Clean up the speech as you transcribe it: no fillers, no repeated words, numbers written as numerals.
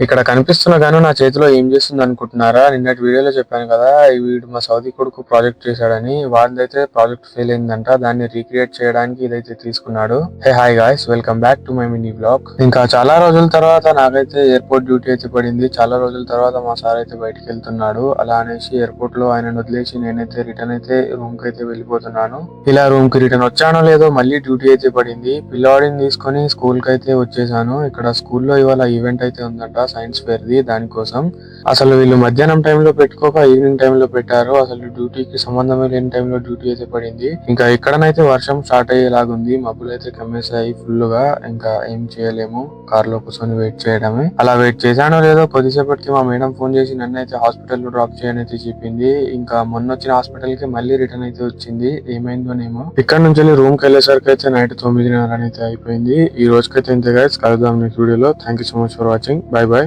ఇక్కడ కనిపిస్తున్న గను నా చేతిలో ఏం చేస్తుంది అనుకుంటున్నారా? నిన్నటి వీడియోలో చెప్పాను కదా! వీడు మా సౌదీ కొడుకు ప్రాజెక్ట్ చేశాడని. వాడిదైతే ప్రాజెక్ట్ ఫెయిల్ అయిందంట. దాన్ని రీక్రియేట్ చేయడానికి ఇదైతే తీసుకున్నాడు. Hi guys, welcome back to my mini vlog. ఇంకా చాలా రోజుల తర్వాత నాకైతే ఎయిర్పోర్ట్ డ్యూటీ అయితే పడింది. చాలా రోజుల తర్వాత మా సార్ అయితే బయటికి వెళ్తున్నాడు. అలా అనేసి ఎయిర్పోర్ట్ లో ఆయనను వదిలేసి నేనైతే రిటర్న్ అయితే రూమ్ కి అయితే వెళ్ళిపోతున్నాను. ఇలా రూమ్ కి రిటర్న్ వచ్చానో లేదో మళ్ళీ డ్యూటీ అయితే పడింది. పిల్లవాడిని తీసుకొని స్కూల్ కి అయితే వచ్చేసాను. ఇక్కడ స్కూల్లో ఇవాళ ఈవెంట్ అయితే ఉందంట, సైన్స్ ఫేర్ ది. దానికోసం అసలు వీళ్ళు మధ్యాహ్నం టైంలో పెట్టుకోక ఈవినింగ్ టైంలో పెట్టారు. అసలు డ్యూటీకి సంబంధమే లేని టైంలో డ్యూటీ అయితే పడింది. ఇంకా ఇక్కడనైతే వర్షం స్టార్ట్ అయ్యేలాగుంది. మబ్బులు అయితే కమ్మేసాయి ఫుల్ గా. ఇంకా ఏం చేయలేము, కార్ లో కూర్చొని వెయిట్ చేయడమే. అలా వెయిట్ చేశానో లేదో కొద్దిసేపటికి మా మేడం ఫోన్ చేసి నన్ను అయితే హాస్పిటల్ లో డ్రాప్ చేయని అయితే చెప్పింది. ఇంకా మొన్న వచ్చిన హాస్పిటల్ కి మళ్ళీ రిటర్న్ అయితే వచ్చింది. ఏమైందోనేమో. ఇక్కడ నుంచి రూమ్ కి వెళ్ళేసరికి అయితే నైట్ 9:30 అయితే అయిపోయింది. ఈ రోజుకైతే ఇంతే గైస్. కలుద్దాం నెక్స్ట్ వీడియోలో. Thank you so much for watching. By by.